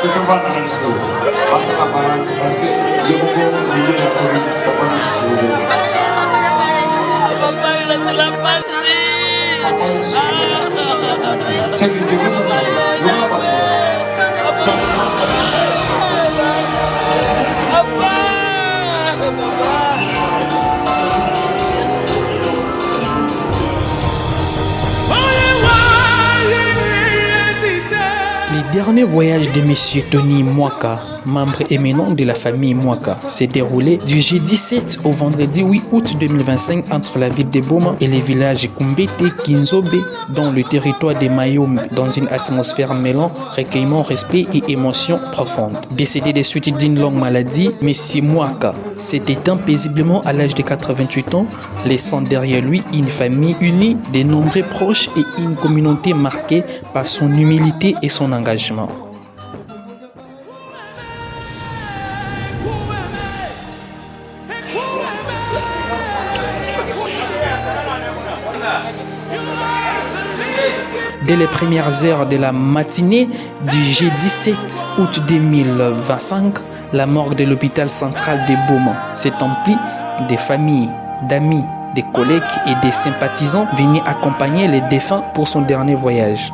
que tu vas dans le school. Parce que parce que il y a beaucoup de milieux de la commune, papa nous suivre. Papa, il laisse la passer. C'est que tu veux ça, c'est que nous pas Les derniers voyages de M. Tony Mwaka, membre éminent de la famille Mwaka, s'est déroulé du jeudi 7 au vendredi 8 août 2025 entre la ville de Boma et les villages Kumbete, Kinzobe, dans le territoire de Mayombe, dans une atmosphère mêlant recueillement, respect et émotion profonde. Décédé des suites d'une longue maladie, M. Mwaka s'est éteint paisiblement à l'âge de 88 ans, laissant derrière lui une famille unie, de nombreux proches et une communauté marquée par son humilité et son engagement. Dès les premières heures de la matinée du jeudi 7 août 2025, la morgue de l'hôpital central de Boma s'est emplie des familles, d'amis, des collègues et des sympathisants venus accompagner les défunts pour son dernier voyage.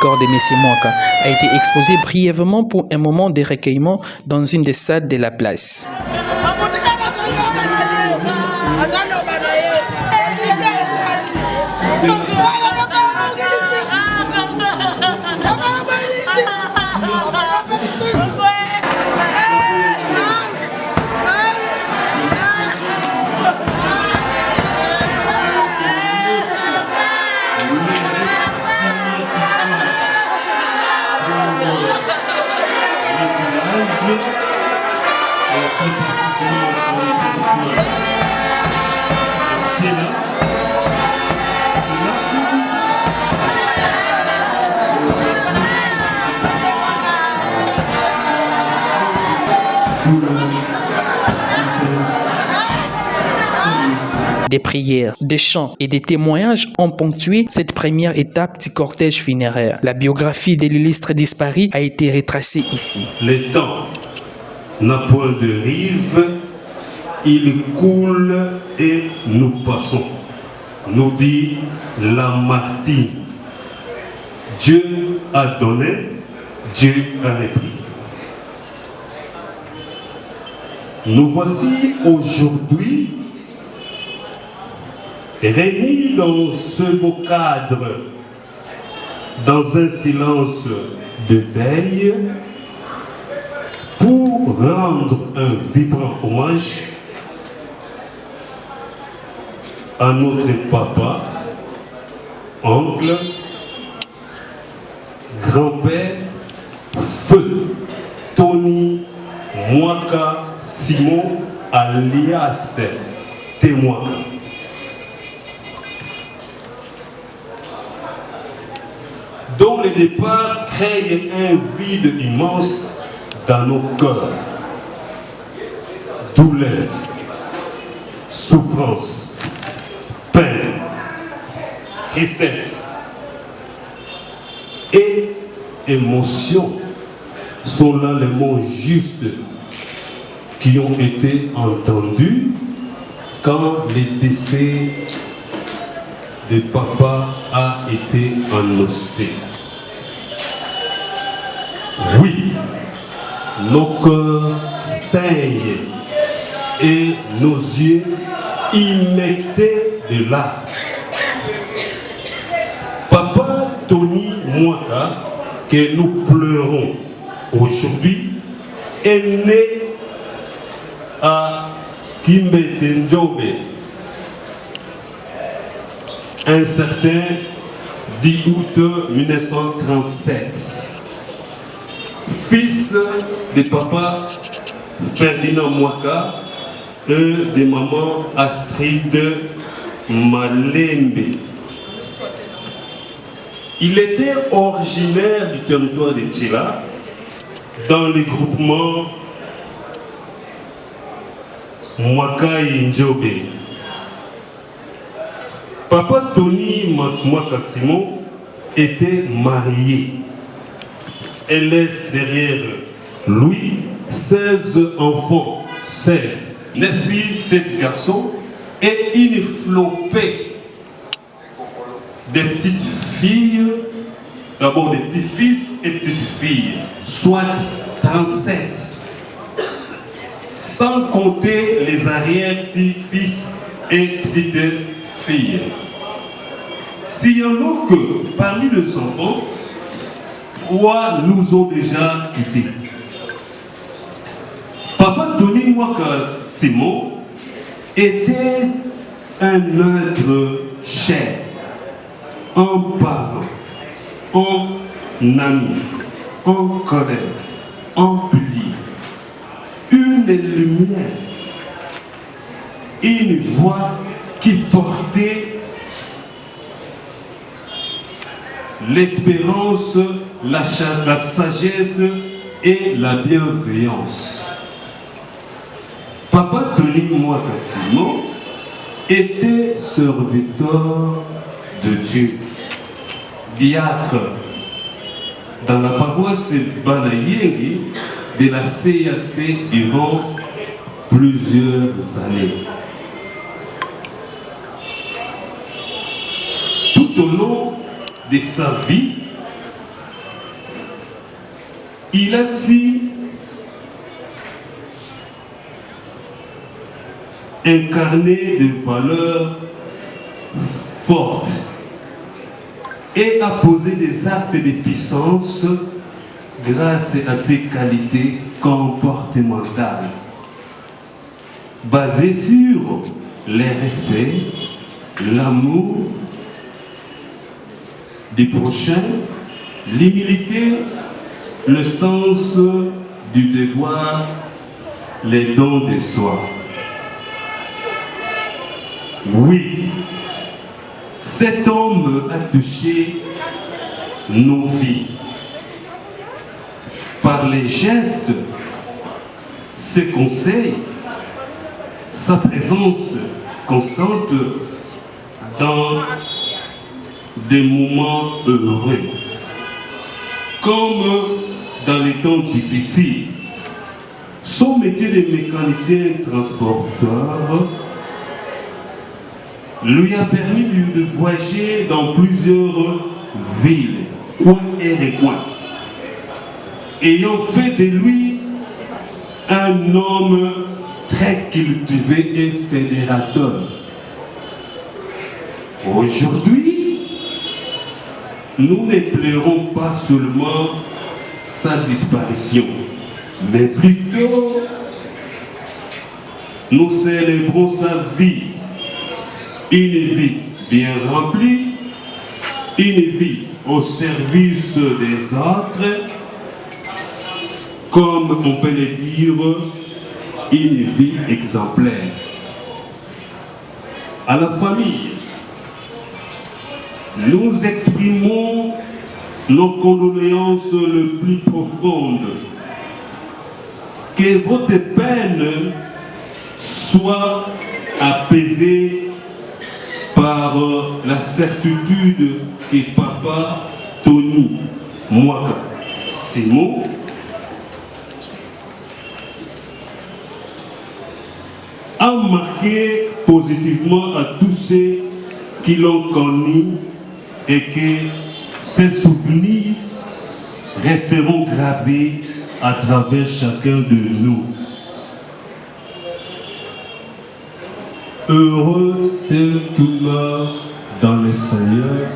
corps de Messie Mwaka a été exposé brièvement pour un moment de recueillement dans une des salles de la place. Des prières, des chants et des témoignages ont ponctué cette première étape du cortège funéraire. La biographie de l'illustre disparu a été retracée ici. Le temps n'a point de rive, il coule et nous passons, nous dit Lamartine. Dieu a donné, Dieu a repris. Nous voici aujourd'hui réunis dans ce beau cadre, dans un silence de deuil, pour rendre un vibrant hommage à notre papa, oncle, grand-père, feu, Tony Mwaka Simon, alias Temwaka. Dont le départ crée un vide immense dans nos cœurs. Douleur, souffrance, peine, tristesse et émotion sont là les mots justes qui ont été entendus quand le décès de papa a été annoncé. Oui, nos cœurs saignent et nos yeux humectés de larmes. Papa Tony Mwaka, que nous pleurons aujourd'hui, est né à Kimbetenjobe, un certain 10 août 1937. Fils de papa Ferdinand Mwaka et de maman Astrid Malembe. Il était originaire du territoire de Tchila, dans le groupement Mwaka Njobe. Papa Tony Mwaka Simon était marié. Elle laisse derrière lui 16 enfants, 16, 9 filles, 7 garçons et une flopée de petites filles, d'abord des petits-fils et petites filles, soit 37. Sans compter les arrière-petits-fils et petites filles. S'il y en a que parmi les enfants, 3 nous ont déjà quittés. Papa Tony Mwaka Simon était un être cher, un parent, un ami, un collègue, un pilier, une lumière, une voix qui portait l'espérance, la sagesse et la bienveillance. Papa Tony Mwaka Simon était serviteur de Dieu, diacre dans la paroisse Banayengi de la CAC durant plusieurs années. Tout au long de sa vie, il a su incarner des valeurs fortes et a posé des actes de puissance grâce à ses qualités comportementales, basées sur le respect, l'amour du prochain, l'humilité, le sens du devoir, les dons de soi. Oui, cet homme a touché nos vies par les gestes, ses conseils, sa présence constante dans des moments heureux, comme dans les temps difficiles. Son métier de mécanicien transporteur lui a permis de voyager dans plusieurs villes, coins et recoins, ayant fait de lui un homme très cultivé et fédérateur. Aujourd'hui, nous ne pleurons pas seulement sa disparition, mais plutôt nous célébrons sa vie. Une vie bien remplie, une vie au service des autres, comme on peut le dire, une vie exemplaire. À la famille, nous exprimons nos condoléances les plus profondes. Que votre peine soit apaisée par la certitude que Papa Tony Mwaka Simon a marqué positivement à tous ceux qui l'ont connu et que ces souvenirs resteront gravés à travers chacun de nous. Heureux ceux qui meurent dans le Seigneur,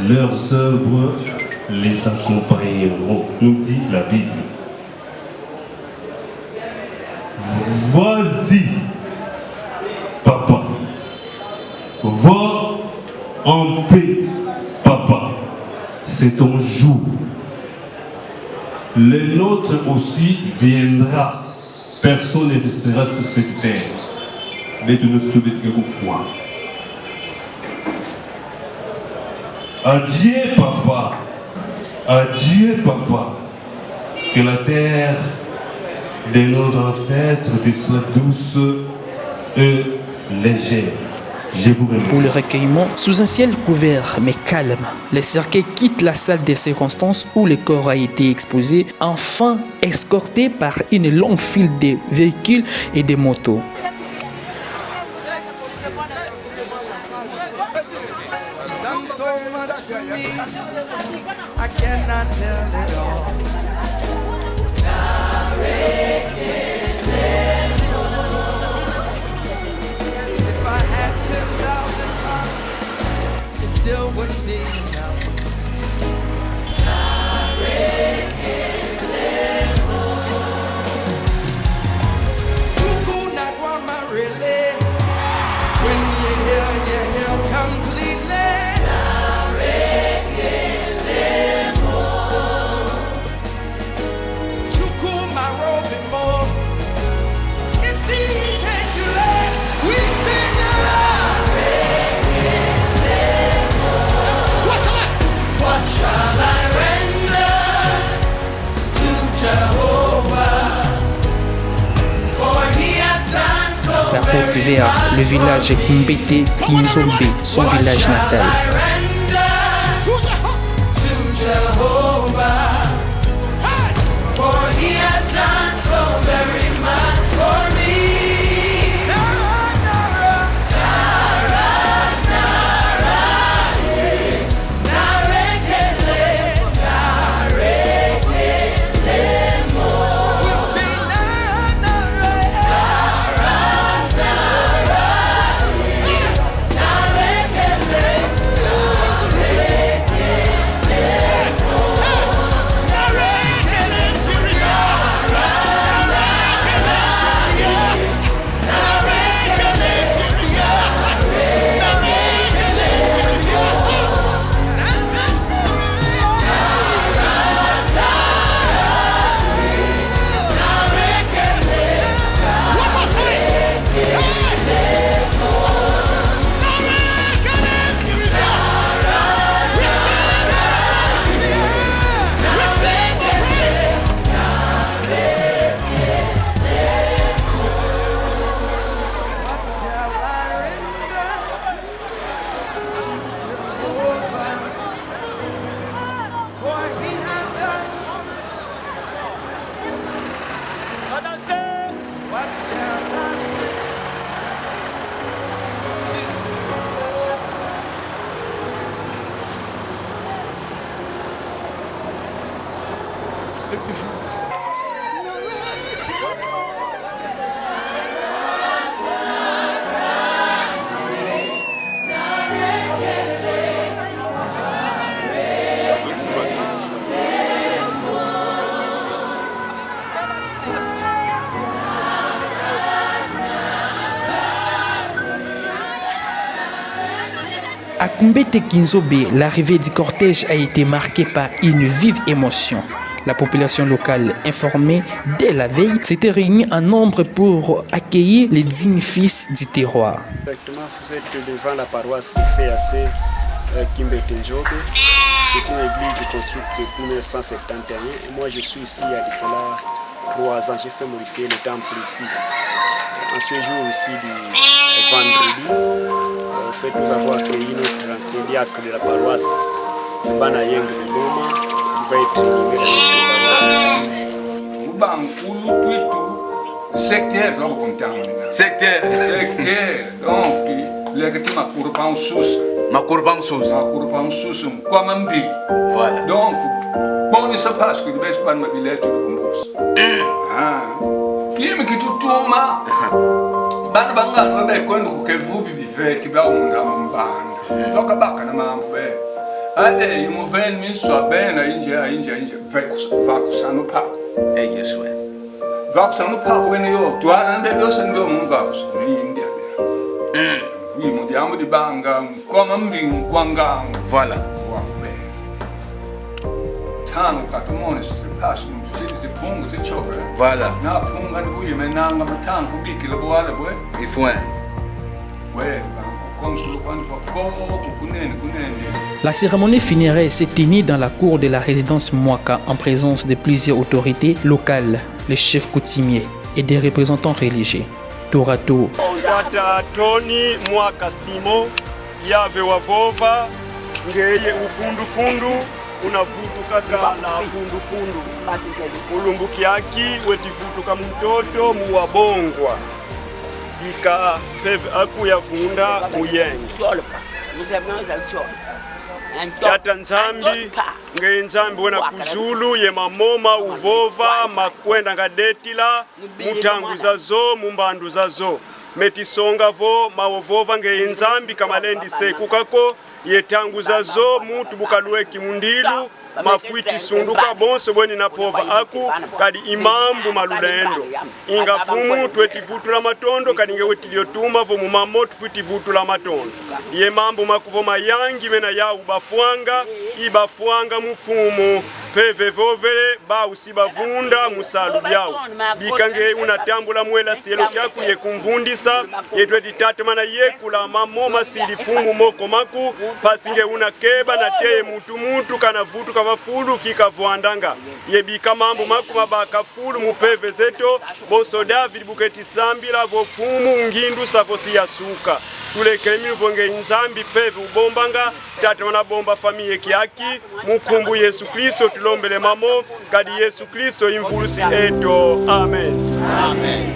leurs œuvres les accompagneront, nous dit la Bible. Vas-y, papa. Va en paix, papa. C'est ton jour. Le nôtre aussi viendra. Personne ne restera sur cette terre. Mais tu nous souviens que foi. Adieu, papa. Adieu, papa. Que la terre de nos ancêtres te soit douce et légère. Je vous remercie. Pour le recueillement, sous un ciel couvert mais calme, les cercueils quittent la salle des circonstances où le corps a été exposé, enfin escortés par une longue file de véhicules et de motos. I cannot tell it all. If I had 10,000 tongues, it still wouldn't be enough. Tuku not want my really. When you hear completely. La porte verte, le village Mbete Kinzombe, son village natal. À Kumbete Kinzobe, l'arrivée du cortège a été marquée par une vive émotion. La population locale, informée dès la veille, s'était réunie en nombre pour accueillir les dignes fils du terroir. Exactement, vous êtes devant la paroisse CAC Kimbete Njobe. C'est une église construite depuis 1971 et moi je suis ici il y a de cela 3 ans. J'ai fait modifier le temple ici. En ce jour ici du vendredi, en fait, nous avons accueilli notre ancien diacre de la paroisse, Banayeng de Boma, qui va être inhumé dans notre paroisse ici. Secteur, donc, les ma courban sous. Comme voilà. Donc, bon, il se passe que le best pas ma village de Combos. Qui me quitte tout ma. Bangal, quando que vous vivez, qui va au monde à mon band. Donc, à Bacana, ma mère. Allez, il m'a fait une soit ben à India, Vacusano Park. Eh, yes, ouais. Vacusano Park, when you to Alan Babos and go on Vax, India. Oui, mon diable de Banga, comme un bin, Quangang. Voilà. Tant que tout le monde se passe, c'est bon, c'est chauffeur. Voilà. Na pungan bouille, mais n'a pas tant que big le bois de bois. Il faut un. Ouais, comme sur le coin de La cérémonie funéraire s'est tenue dans la cour de la résidence Mwaka en présence de plusieurs autorités locales, les chefs coutumiers et des représentants religieux. Tour à tour. Tata Tony Mwaka Simo, Yave Wavova, Ngeye ufundu unavutuka na fundu ulumbukiaki wetivutuka mtoto muwabongwa ika peve aku yavunda muyenge Tata Nzambi ngeye Nzambi wena kuzulu ye mamoma uvova makwenda ngadetila mutangu zazo mumbandu zazo metisonga vo mawovova ngeye Nzambi kamalendi sekukako yetanguza zo mutu bukalueki mundilu mafuiti sunduka bonso bweni na pova aku kadi imambu malulendo inga fumu twetivutula matondo kadi nge wetiliotuma vo mumamotu fuitivutula matondo ye mambu makuvo mayangi mena ya ibafuanga mufumu peve vovele ba usibavunda musalu byao bikange unatambula mwela sielo kyaku ye kumvundisa yetweti tatemana yekula mamoma sili fumu moko maku pasinge unakeba na teye mutu kana vutu kavafulu kikavwandanga yebika mambo maku mabaka fulu mupeve zeto bonso David buketi sambila vo fumu ngindu savosi ya suka tulekemi vonge Nzambi peve ubombanga tatemana bomba famiye kiaki mukumbu Yesu Kristo tulombele mamo kadi Yesu Kristo imvulusi eto amen amen.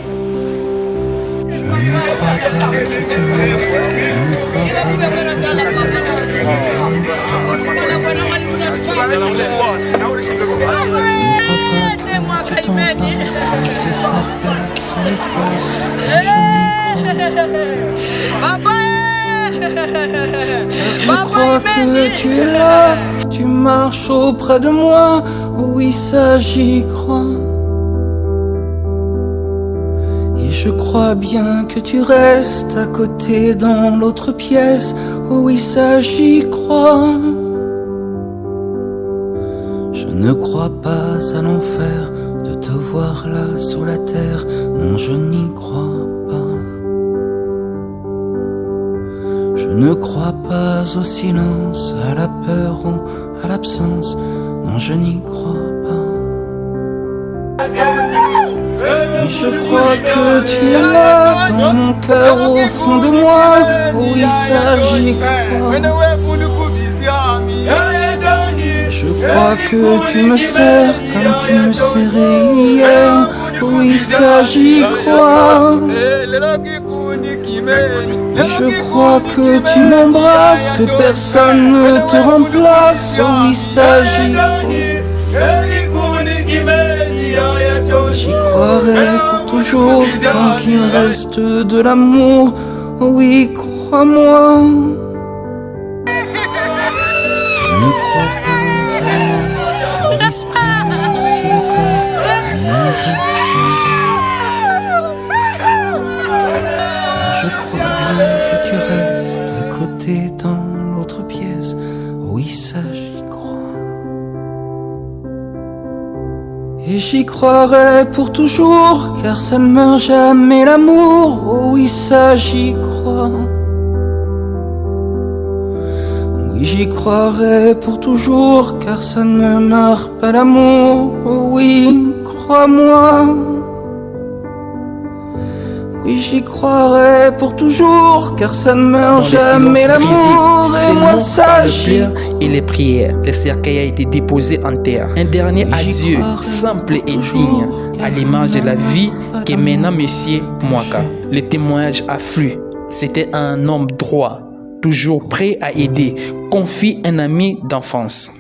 Je crois que tu es là, tu marches auprès de moi, oui ça j'y crois. Et je crois bien que tu restes à côté dans l'autre pièce, oui ça j'y crois. Je ne crois pas à l'enfer, de te voir là sur la terre, non je n'y crois pas. Je ne crois pas au silence, à la peur ou à l'absence, non je n'y crois pas. Mais je crois que tu es là, dans mon cœur au fond de moi, oui ça j'y crois. Je crois que tu me serres comme tu me serrais hier, oui ça j'y crois. Et je crois que tu m'embrasses, que personne ne te remplace, oui ça j'y crois. J'y croirai pour toujours, tant qu'il reste de l'amour, oui crois-moi. Je ne crois pas à moi, l'esprit même si le corps ne je crois bien que tu restes à côté dans j'y croirai pour toujours, car ça ne meurt jamais l'amour. Oh oui, ça j'y crois. Oui, j'y croirai pour toujours, car ça ne meurt pas l'amour. Oh oui, crois-moi. Oui, j'y croirai pour toujours, car ça ne meurt jamais l'amour. Et moi ça j'y et les prières. Le cercueil a été déposé en terre. Un dernier adieu simple et digne, à l'image de la vie que mena Monsieur Mwaka. Les témoignages affluent. C'était un homme droit, toujours prêt à aider, confie un ami d'enfance.